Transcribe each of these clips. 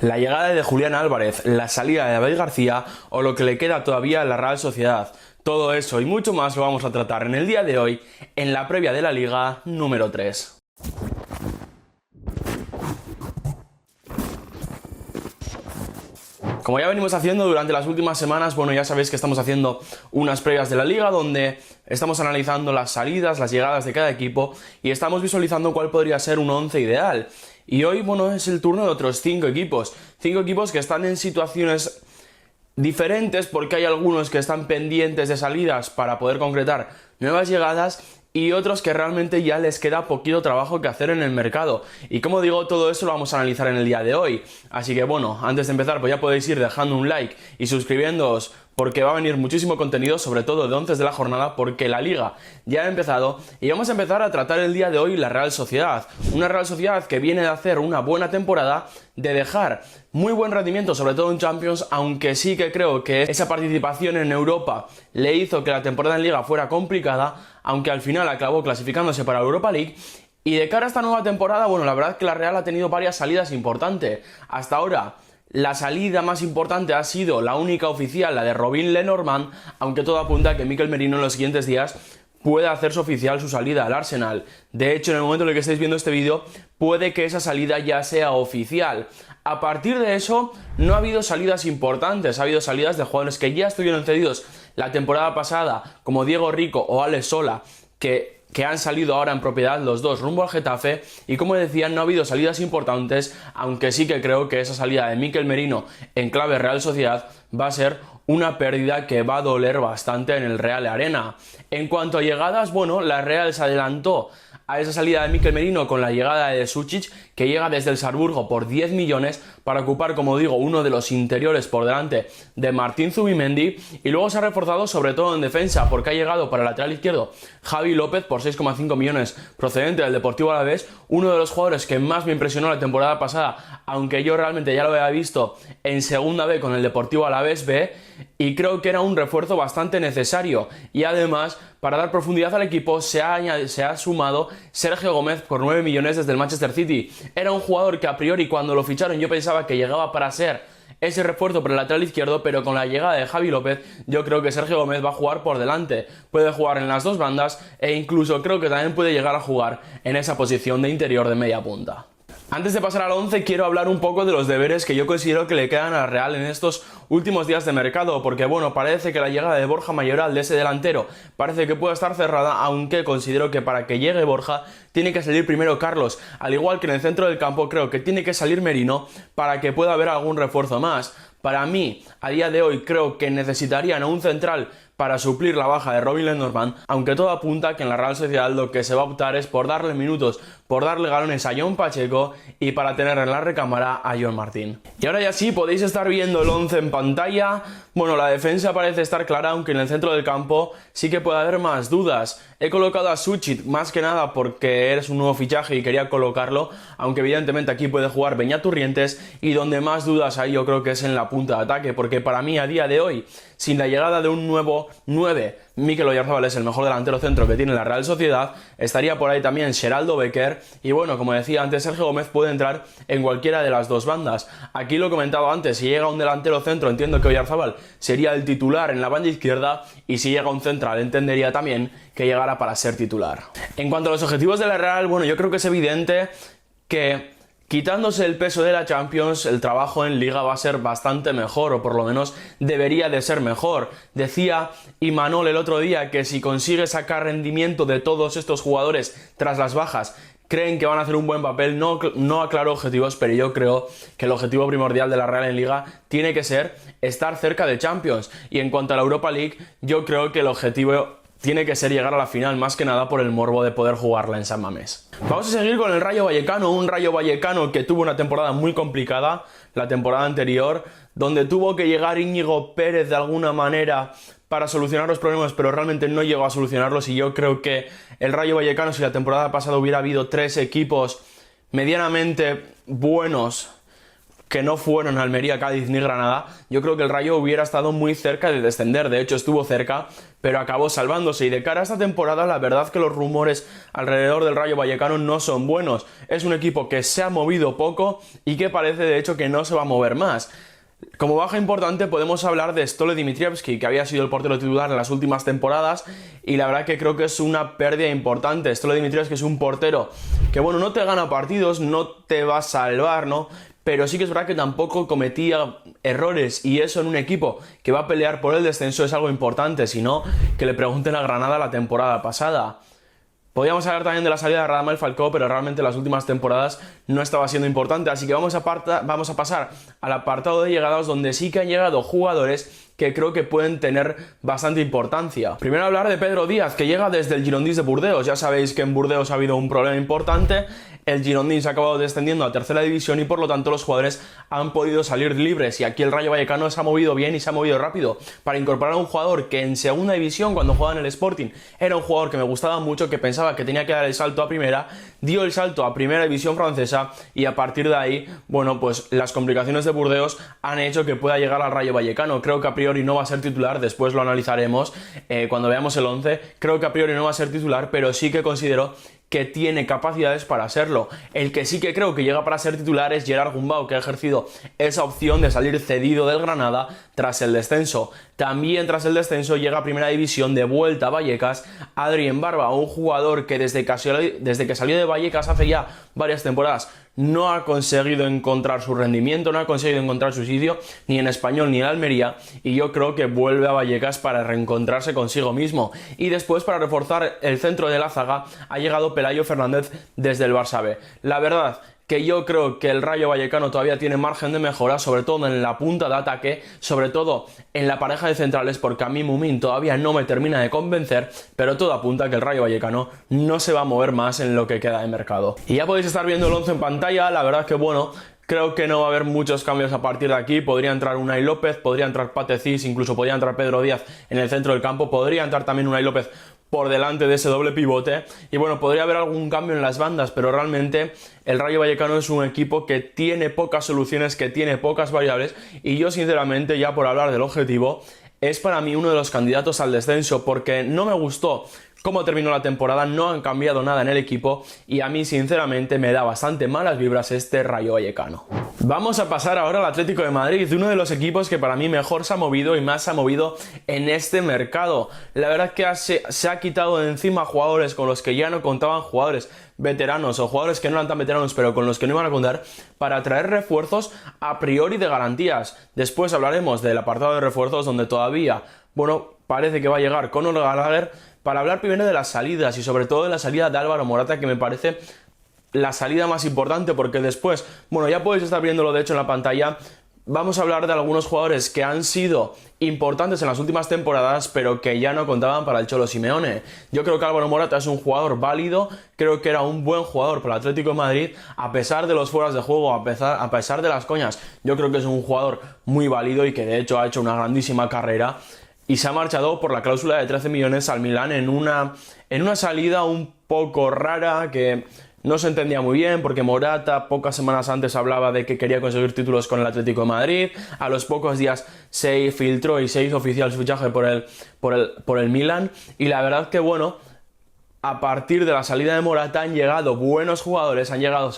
La llegada de Julián Álvarez, la salida de David García o lo que le queda todavía a la Real Sociedad. Todo eso y mucho más lo vamos a tratar en el día de hoy en la previa de la Liga número 3. Como ya venimos haciendo durante las últimas semanas, bueno, ya sabéis que estamos haciendo unas previas de la Liga donde estamos analizando las salidas, las llegadas de cada equipo y estamos visualizando cuál podría ser un 11 ideal. Y hoy, bueno, es el turno de otros 5 equipos. 5 equipos que están en situaciones diferentes porque hay algunos que están pendientes de salidas para poder concretar nuevas llegadas y otros que realmente ya les queda poquito trabajo que hacer en el mercado. Y como digo, todo eso lo vamos a analizar en el día de hoy. Así que bueno, antes de empezar, pues ya podéis ir dejando un like y suscribiéndoos porque va a venir muchísimo contenido, sobre todo de 11 de la jornada, porque la Liga ya ha empezado y vamos a empezar a tratar el día de hoy la Real Sociedad. Una Real Sociedad que viene de hacer una buena temporada, de dejar muy buen rendimiento, sobre todo en Champions, aunque sí que creo que esa participación en Europa le hizo que la temporada en Liga fuera complicada, aunque al final acabó clasificándose para Europa League. Y de cara a esta nueva temporada, bueno, la verdad es que la Real ha tenido varias salidas importantes. Hasta ahora, la salida más importante ha sido la única oficial, la de Robin Lenormand, aunque todo apunta a que Mikel Merino en los siguientes días puede hacerse oficial su salida al Arsenal. De hecho, en el momento en el que estáis viendo este vídeo, puede que esa salida ya sea oficial. A partir de eso, no ha habido salidas importantes, ha habido salidas de jugadores que ya estuvieron cedidos la temporada pasada, como Diego Rico o Alex Sola, que han salido ahora en propiedad los dos rumbo al Getafe, y como decía, no ha habido salidas importantes, aunque sí que creo que esa salida de Mikel Merino en clave Real Sociedad va a ser una pérdida que va a doler bastante en el Real Arena. En cuanto a llegadas, bueno, la Real se adelantó a esa salida de Mikel Merino con la llegada de Sučić, que llega desde el Salzburgo por 10 millones para ocupar, como digo, uno de los interiores por delante de Martín Zubimendi, y luego se ha reforzado sobre todo en defensa porque ha llegado para el lateral izquierdo Javi López por 6,5 millones procedente del Deportivo Alavés, uno de los jugadores que más me impresionó la temporada pasada, aunque yo realmente ya lo había visto en segunda B con el Deportivo Alavés B, y creo que era un refuerzo bastante necesario. Y además, para dar profundidad al equipo, se ha sumado Sergio Gómez por 9 millones desde el Manchester City. Era un jugador que a priori cuando lo ficharon yo pensaba que llegaba para ser ese refuerzo por el lateral izquierdo, pero con la llegada de Javi López yo creo que Sergio Gómez va a jugar por delante, puede jugar en las dos bandas e incluso creo que también puede llegar a jugar en esa posición de interior de media punta. Antes de pasar al 11 quiero hablar un poco de los deberes que yo considero que le quedan a la Real en estos últimos días de mercado, porque bueno, parece que la llegada de Borja Mayoral, de ese delantero, parece que puede estar cerrada, aunque considero que para que llegue Borja tiene que salir primero Carlos, al igual que en el centro del campo creo que tiene que salir Merino para que pueda haber algún refuerzo más. Para mí, a día de hoy creo que necesitarían a un central para suplir la baja de Robin Lenormand, aunque todo apunta que en la Real Sociedad lo que se va a optar es por darle minutos, por darle galones a Jon Pacheco y para tener en la recámara a Jon Martín. Y ahora ya sí, podéis estar viendo el 11 en pantalla. Bueno, la defensa parece estar clara, aunque en el centro del campo sí que puede haber más dudas. He colocado a Sučić más que nada porque eres un nuevo fichaje y quería colocarlo, aunque evidentemente aquí puede jugar Beñat Turrientes, y donde más dudas hay yo creo que es en la punta de ataque, porque para mí a día de hoy, sin la llegada de un nuevo 9, Mikel Oyarzabal es el mejor delantero centro que tiene la Real Sociedad, estaría por ahí también Geraldo Becker, y bueno, como decía antes, Sergio Gómez puede entrar en cualquiera de las dos bandas. Aquí lo he comentado antes, si llega un delantero centro entiendo que Oyarzabal sería el titular en la banda izquierda, y si llega un central entendería también que llegara para ser titular. En cuanto a los objetivos de la Real, bueno, yo creo que es evidente que quitándose el peso de la Champions, el trabajo en Liga va a ser bastante mejor, o por lo menos debería de ser mejor. Decía Imanol el otro día que si consigue sacar rendimiento de todos estos jugadores tras las bajas, creen que van a hacer un buen papel. No aclaro objetivos, pero yo creo que el objetivo primordial de la Real en Liga tiene que ser estar cerca de Champions. Y en cuanto a la Europa League, yo creo que el objetivo tiene que ser llegar a la final, más que nada por el morbo de poder jugarla en San Mamés. Vamos a seguir con el Rayo Vallecano, un Rayo Vallecano que tuvo una temporada muy complicada la temporada anterior, donde tuvo que llegar Íñigo Pérez de alguna manera para solucionar los problemas, pero realmente no llegó a solucionarlos, y yo creo que el Rayo Vallecano, si la temporada pasada hubiera habido 3 equipos medianamente buenos que no fueron Almería, Cádiz ni Granada, yo creo que el Rayo hubiera estado muy cerca de descender. De hecho, estuvo cerca, pero acabó salvándose. Y de cara a esta temporada, la verdad que los rumores alrededor del Rayo Vallecano no son buenos. Es un equipo que se ha movido poco y que parece, de hecho, que no se va a mover más. Como baja importante podemos hablar de Stole Dimitrievski, que había sido el portero titular en las últimas temporadas, y la verdad que creo que es una pérdida importante. Stole Dimitrievski es un portero que, bueno, no te gana partidos, no te va a salvar, ¿no? Pero sí que es verdad que tampoco cometía errores, y eso en un equipo que va a pelear por el descenso es algo importante, si no, que le pregunten a Granada la temporada pasada. Podríamos hablar también de la salida de Radamel Falcao, pero realmente las últimas temporadas no estaba siendo importante, así que vamos a pasar al apartado de llegadas, donde sí que han llegado jugadores que creo que pueden tener bastante importancia. Primero hablar de Pedro Díaz, que llega desde el Girondins de Burdeos. Ya sabéis que en Burdeos ha habido un problema importante. El Girondins ha acabado descendiendo a tercera división y por lo tanto los jugadores han podido salir libres, y aquí el Rayo Vallecano se ha movido bien y se ha movido rápido para incorporar a un jugador que en segunda división, cuando jugaba en el Sporting, era un jugador que me gustaba mucho, que pensaba que tenía que dar el salto a primera, dio el salto a primera división francesa, y a partir de ahí, bueno, pues las complicaciones de Burdeos han hecho que pueda llegar al Rayo Vallecano. Creo que a priori no va a ser titular, después lo analizaremos cuando veamos el 11. Creo que a priori no va a ser titular, pero sí que considero que tiene capacidades para serlo. El que sí que creo que llega para ser titular es Gerard Gumbau, que ha ejercido esa opción de salir cedido del Granada tras el descenso. También tras el descenso llega a primera división de vuelta a Vallecas Adrien Barba, un jugador que desde que salió de Vallecas hace ya varias temporadas no ha conseguido encontrar su rendimiento, no ha conseguido encontrar su sitio ni en Español ni en Almería, y yo creo que vuelve a Vallecas para reencontrarse consigo mismo. Y después, para reforzar el centro de la zaga, ha llegado Pelayo Fernández desde el Barça B. La verdad que yo creo que el Rayo Vallecano todavía tiene margen de mejora, sobre todo en la punta de ataque, sobre todo en la pareja de centrales, porque a mí Mumín todavía no me termina de convencer, pero todo apunta a que el Rayo Vallecano no se va a mover más en lo que queda de mercado. Y ya podéis estar viendo el 11 en pantalla. La verdad que, bueno, creo que no va a haber muchos cambios a partir de aquí. Podría entrar Unai López, podría entrar Pate Cis, incluso podría entrar Pedro Díaz en el centro del campo, podría entrar también Unai López por delante de ese doble pivote, y bueno, podría haber algún cambio en las bandas, pero realmente el Rayo Vallecano es un equipo que tiene pocas soluciones, que tiene pocas variables, y yo sinceramente, ya por hablar del objetivo, es para mí uno de los candidatos al descenso, porque no me gustó cómo terminó la temporada, no han cambiado nada en el equipo, y a mí sinceramente me da bastante malas vibras este Rayo Vallecano. Vamos a pasar ahora al Atlético de Madrid, uno de los equipos que para mí mejor se ha movido y más se ha movido en este mercado. La verdad es que se ha quitado de encima jugadores con los que ya no contaban, jugadores veteranos o jugadores que no eran tan veteranos pero con los que no iban a contar, para traer refuerzos a priori de garantías. Después hablaremos del apartado de refuerzos, donde todavía, bueno, parece que va a llegar Conor Gallagher, para hablar primero de las salidas y sobre todo de la salida de Álvaro Morata, que me parece la salida más importante, porque después, bueno, ya podéis estar viéndolo de hecho en la pantalla, vamos a hablar de algunos jugadores que han sido importantes en las últimas temporadas pero que ya no contaban para el Cholo Simeone. Yo creo que Álvaro Morata es un jugador válido, creo que era un buen jugador para el Atlético de Madrid, a pesar de los fueras de juego, a pesar de las coñas. Yo creo que es un jugador muy válido y que de hecho ha hecho una grandísima carrera, y se ha marchado por la cláusula de 13 millones al Milán en una salida un poco rara, que no se entendía muy bien, porque Morata pocas semanas antes hablaba de que quería conseguir títulos con el Atlético de Madrid. A los pocos días se filtró y se hizo oficial su fichaje por el Milan, y la verdad que, bueno, a partir de la salida de Morata han llegado buenos jugadores, han llegado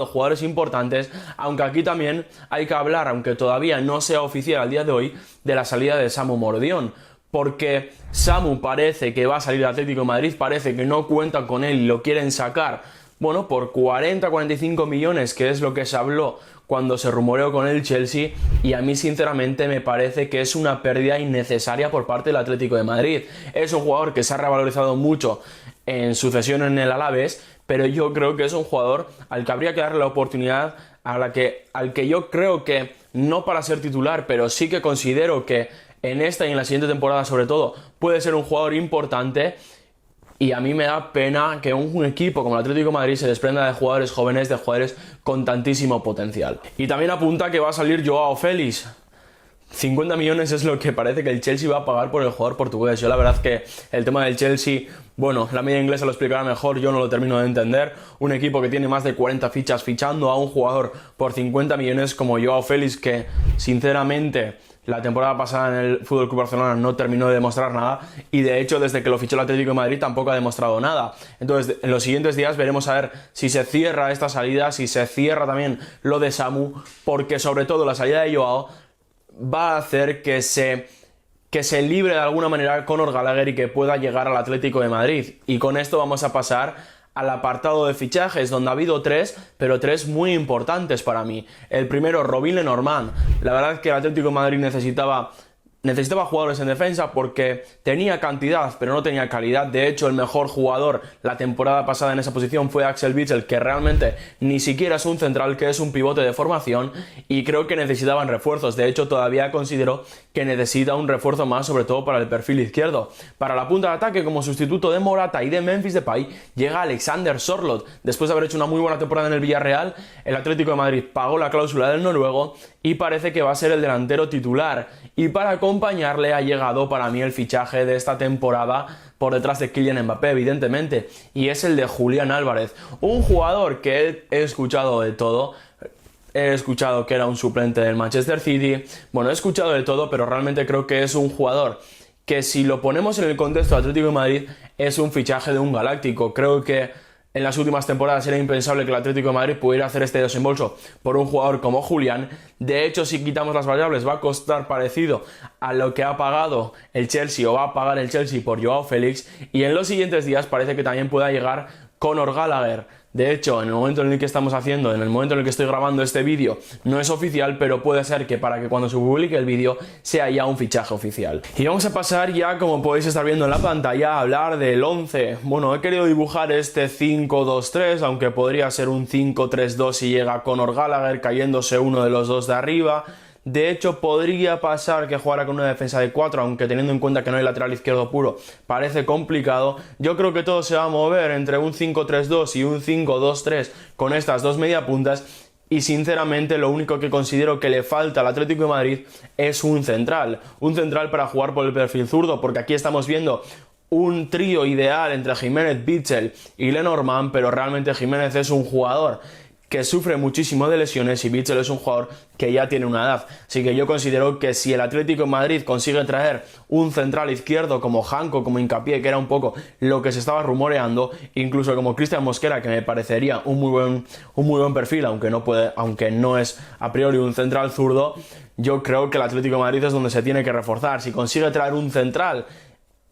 jugadores importantes, aunque aquí también hay que hablar, aunque todavía no sea oficial al día de hoy, de la salida de Samu Morodion, porque Samu parece que va a salir del Atlético de Madrid, parece que no cuentan con él y lo quieren sacar, bueno, por 40-45 millones, que es lo que se habló cuando se rumoreó con el Chelsea, y a mí sinceramente me parece que es una pérdida innecesaria por parte del Atlético de Madrid. Es un jugador que se ha revalorizado mucho en su cesión en el Alavés, pero yo creo que es un jugador al que habría que darle la oportunidad, al que yo creo que no para ser titular, pero sí que considero que en esta y en la siguiente temporada sobre todo puede ser un jugador importante. Y a mí me da pena que un equipo como el Atlético de Madrid se desprenda de jugadores jóvenes, de jugadores con tantísimo potencial. Y también apunta que va a salir Joao Félix. 50 millones es lo que parece que el Chelsea va a pagar por el jugador portugués. Yo la verdad que el tema del Chelsea, bueno, la media inglesa lo explicará mejor, yo no lo termino de entender. Un equipo que tiene más de 40 fichas fichando a un jugador por 50 millones como Joao Félix, que sinceramente la temporada pasada en el FC Barcelona no terminó de demostrar nada, y de hecho desde que lo fichó el Atlético de Madrid tampoco ha demostrado nada. Entonces en los siguientes días veremos a ver si se cierra esta salida, si se cierra también lo de Samu, porque sobre todo la salida de Joao va a hacer que se libre de alguna manera Conor Gallagher y que pueda llegar al Atlético de Madrid. Y con esto vamos a pasar al apartado de fichajes, donde ha habido tres, pero tres muy importantes para mí. El primero, Robin Lenormand. La verdad es que el Atlético de Madrid necesitaba jugadores en defensa porque tenía cantidad pero no tenía calidad. De hecho, el mejor jugador la temporada pasada en esa posición fue Axel Witsel, que realmente ni siquiera es un central, que es un pivote de formación, y creo que necesitaban refuerzos. De hecho, todavía considero que necesita un refuerzo más, sobre todo para el perfil izquierdo. Para la punta de ataque, como sustituto de Morata y de Memphis Depay, llega Alexander Sørloth. Después de haber hecho una muy buena temporada en el Villarreal, el Atlético de Madrid pagó la cláusula del noruego y parece que va a ser el delantero titular. Y para acompañarle ha llegado para mí el fichaje de esta temporada por detrás de Kylian Mbappé, evidentemente, y es el de Julián Álvarez, un jugador que he escuchado de todo. He escuchado que era un suplente del Manchester City, bueno, he escuchado de todo, pero realmente creo que es un jugador que, si lo ponemos en el contexto de Atlético de Madrid, es un fichaje de un galáctico. Creo que en las últimas temporadas era impensable que el Atlético de Madrid pudiera hacer este desembolso por un jugador como Julián. De hecho, si quitamos las variables, va a costar parecido a lo que ha pagado el Chelsea o va a pagar el Chelsea por Joao Félix, y en los siguientes días parece que también pueda llegar Conor Gallagher. De hecho, en el momento en el que en el momento en el que estoy grabando este vídeo, no es oficial, pero puede ser que para que cuando se publique el vídeo sea ya un fichaje oficial. Y vamos a pasar ya, como podéis estar viendo en la pantalla, a hablar del 11. Bueno, he querido dibujar este 5-2-3, aunque podría ser un 5-3-2 si llega Conor Gallagher cayéndose uno de los dos de arriba. De hecho, podría pasar que jugara con una defensa de 4, aunque teniendo en cuenta que no hay lateral izquierdo puro, parece complicado. Yo creo que todo se va a mover entre un 5-3-2 y un 5-2-3 con estas dos mediapuntas. Y sinceramente lo único que considero que le falta al Atlético de Madrid es un central para jugar por el perfil zurdo, porque aquí estamos viendo un trío ideal entre Jiménez, Witsel y Lenormand, pero realmente Jiménez es un jugador que sufre muchísimo de lesiones y Witsel es un jugador que ya tiene una edad. Así que yo considero que si el Atlético de Madrid consigue traer un central izquierdo como Janko, como Hincapié, que era un poco lo que se estaba rumoreando, incluso como Cristian Mosquera, que me parecería un muy buen perfil, aunque no es a priori un central zurdo, yo creo que el Atlético de Madrid es donde se tiene que reforzar. Si consigue traer un central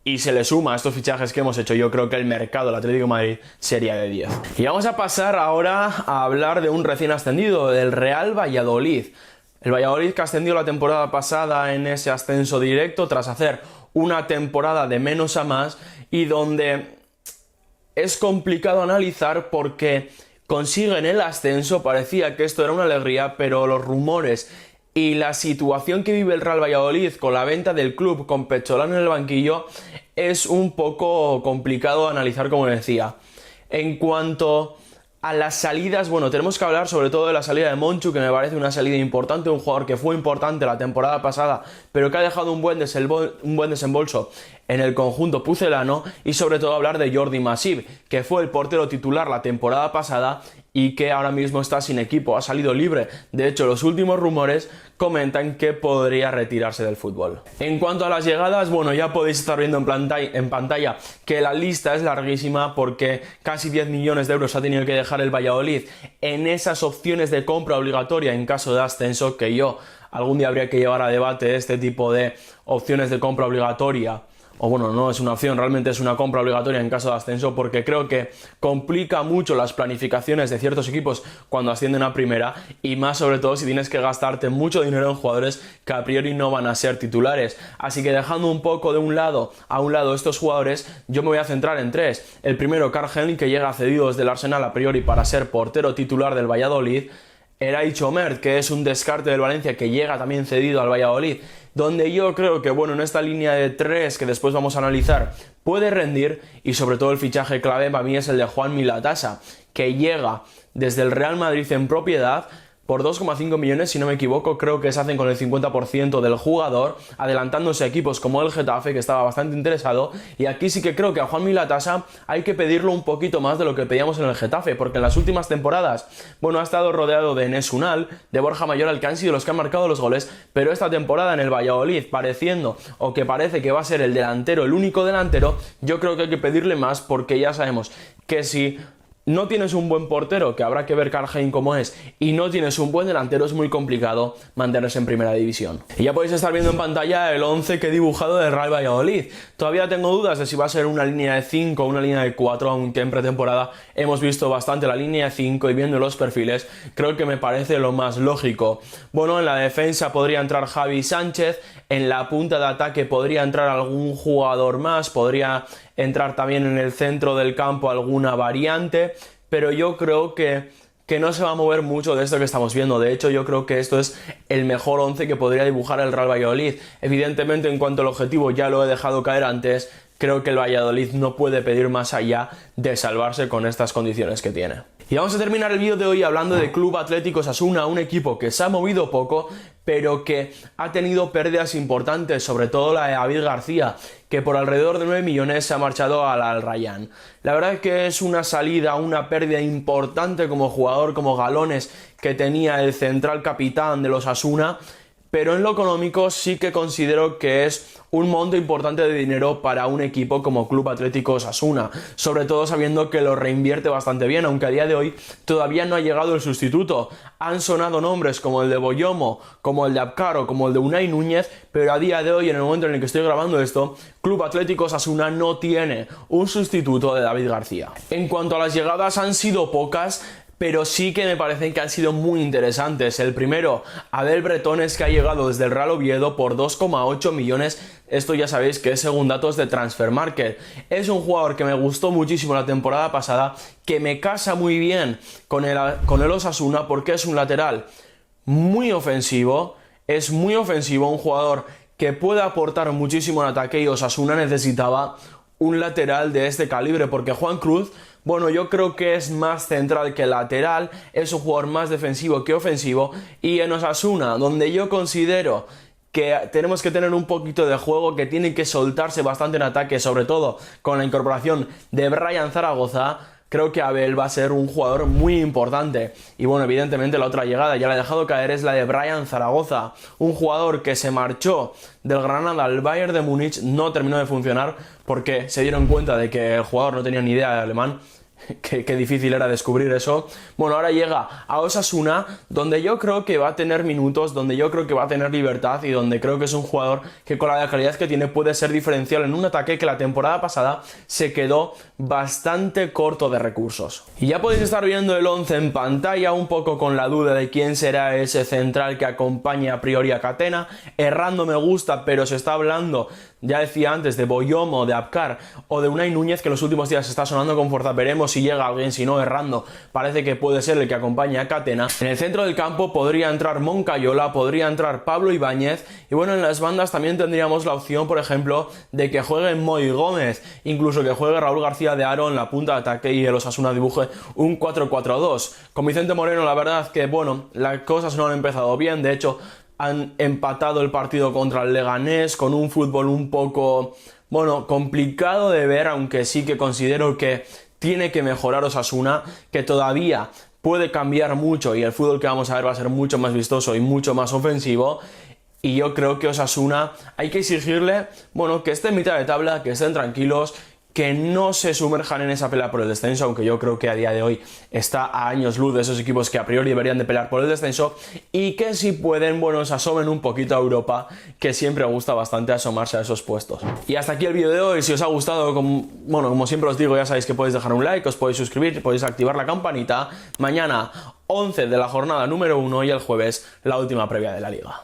y se le suma a estos fichajes que hemos hecho, yo creo que el mercado del Atlético de Madrid sería de 10. Y vamos a pasar ahora a hablar de un recién ascendido, del Real Valladolid. El Valladolid, que ascendió la temporada pasada en ese ascenso directo tras hacer una temporada de menos a más, y donde es complicado analizar porque consiguen el ascenso. Parecía que esto era una alegría, pero los rumores y la situación que vive el Real Valladolid con la venta del club, con Pecholán en el banquillo, es un poco complicado de analizar, como decía. En cuanto a las salidas, bueno, tenemos que hablar sobre todo de la salida de Monchu, que me parece una salida importante, un jugador que fue importante la temporada pasada, pero que ha dejado un buen desembolso en el conjunto pucelano, y sobre todo hablar de Jordi Masip, que fue el portero titular la temporada pasada y que ahora mismo está sin equipo, ha salido libre. De hecho, los últimos rumores comentan que podría retirarse del fútbol. En cuanto a las llegadas, bueno, ya podéis estar viendo en pantalla que la lista es larguísima, porque casi 10 millones de euros ha tenido que dejar el Valladolid en esas opciones de compra obligatoria en caso de ascenso, que yo algún día habría que llevar a debate este tipo de opciones de compra obligatoria. O bueno, no es una opción, realmente es una compra obligatoria en caso de ascenso, porque creo que complica mucho las planificaciones de ciertos equipos cuando ascienden a primera, y más sobre todo si tienes que gastarte mucho dinero en jugadores que a priori no van a ser titulares. Así que dejando un poco a un lado estos jugadores, yo me voy a centrar en tres. El primero, Karl Henning, que llega cedido desde el Arsenal a priori para ser portero titular del Valladolid. Eray Chomer, que es un descarte del Valencia, que llega también cedido al Valladolid, donde yo creo que, bueno, en esta línea de tres que después vamos a analizar, puede rendir. Y sobre todo el fichaje clave para mí es el de Juan Milatasa, que llega desde el Real Madrid en propiedad por 2,5 millones, si no me equivoco, creo que se hacen con el 50% del jugador, adelantándose a equipos como el Getafe, que estaba bastante interesado, y aquí sí que creo que a Juanmi Latasa hay que pedirlo un poquito más de lo que pedíamos en el Getafe, porque en las últimas temporadas, bueno, ha estado rodeado de Enes Unal, de Borja Mayoral, que han sido los que han marcado los goles, pero esta temporada en el Valladolid, pareciendo, o que parece que va a ser el delantero, el único delantero, yo creo que hay que pedirle más, porque ya sabemos que si no tienes un buen portero, que habrá que ver Carlheim cómo es, y no tienes un buen delantero, es muy complicado mantenerse en primera división. Y ya podéis estar viendo en pantalla el 11 que he dibujado del Real Valladolid. Todavía tengo dudas de si va a ser una línea de 5 o una línea de 4, aunque en pretemporada hemos visto bastante la línea de 5 y viendo los perfiles, creo que me parece lo más lógico. Bueno, en la defensa podría entrar Javi Sánchez, en la punta de ataque podría entrar algún jugador más, podría entrar también en el centro del campo alguna variante, pero yo creo que no se va a mover mucho de esto que estamos viendo. De hecho, yo creo que esto es el mejor 11 que podría dibujar el Real Valladolid. Evidentemente, en cuanto al objetivo, ya lo he dejado caer antes, creo que el Valladolid no puede pedir más allá de salvarse con estas condiciones que tiene. Y vamos a terminar el vídeo de hoy hablando de Club Atlético Osasuna, un equipo que se ha movido poco, pero que ha tenido pérdidas importantes, sobre todo la de David García, que por alrededor de 9 millones se ha marchado al Al Rayyan. La verdad es que es una salida, una pérdida importante como jugador, como galones que tenía el central capitán de los Osasuna, pero en lo económico sí que considero que es un monto importante de dinero para un equipo como Club Atlético Osasuna, sobre todo sabiendo que lo reinvierte bastante bien, aunque a día de hoy todavía no ha llegado el sustituto. Han sonado nombres como el de Boyomo, como el de Abkar o como el de Unai Núñez, pero a día de hoy, en el momento en el que estoy grabando esto, Club Atlético Osasuna no tiene un sustituto de David García. En cuanto a las llegadas, han sido pocas, pero sí que me parecen que han sido muy interesantes. El primero, Abel Bretones, que ha llegado desde el Real Oviedo por 2,8 millones. Esto ya sabéis que es según datos de Transfermarkt. Es un jugador que me gustó muchísimo la temporada pasada, que me casa muy bien con el Osasuna, porque es un lateral muy ofensivo, un jugador que puede aportar muchísimo en ataque, y Osasuna necesitaba un lateral de este calibre, porque Juan Cruz, bueno, yo creo que es más central que lateral, es un jugador más defensivo que ofensivo, y en Osasuna, donde yo considero que tenemos que tener un poquito de juego, que tiene que soltarse bastante en ataque, sobre todo con la incorporación de Brian Zaragoza, creo que Abel va a ser un jugador muy importante. Y bueno, evidentemente la otra llegada, ya la he dejado caer, es la de Brian Zaragoza, un jugador que se marchó del Granada al Bayern de Múnich, no terminó de funcionar porque se dieron cuenta de que el jugador no tenía ni idea de alemán. Qué difícil era descubrir eso. Bueno, ahora llega a Osasuna, donde yo creo que va a tener minutos, donde yo creo que va a tener libertad, y donde creo que es un jugador que con la calidad que tiene puede ser diferencial en un ataque que la temporada pasada se quedó bastante corto de recursos. Y ya podéis estar viendo el 11 en pantalla, un poco con la duda de quién será ese central que acompañe a priori a Catena. Errando me gusta, pero se está hablando, ya decía antes, de Boyomo, de Abkar o de Unai Núñez, que en los últimos días se está sonando con fuerza. Veremos si llega alguien, si no, Errando parece que puede ser el que acompañe a Catena. En el centro del campo podría entrar Moncayola, podría entrar Pablo Ibáñez, y bueno, en las bandas también tendríamos la opción, por ejemplo, de que juegue Moi Gómez, incluso que juegue Raúl García de Haro en la punta de ataque y el Osasuna dibuje un 4-4-2. Con Vicente Moreno, la verdad que, bueno, las cosas no han empezado bien. De hecho, han empatado el partido contra el Leganés con un fútbol un poco, bueno, complicado de ver, aunque sí que considero que tiene que mejorar Osasuna, que todavía puede cambiar mucho y el fútbol que vamos a ver va a ser mucho más vistoso y mucho más ofensivo. Y yo creo que Osasuna hay que exigirle, bueno, que esté en mitad de tabla, que estén tranquilos, que no se sumerjan en esa pelea por el descenso, aunque yo creo que a día de hoy está a años luz de esos equipos que a priori deberían de pelear por el descenso, y que si pueden, bueno, se asomen un poquito a Europa, que siempre gusta bastante asomarse a esos puestos. Y hasta aquí el vídeo de hoy. Si os ha gustado, como siempre os digo, ya sabéis que podéis dejar un like, os podéis suscribir, podéis activar la campanita. Mañana 11 de la jornada número 1 y el jueves la última previa de la liga.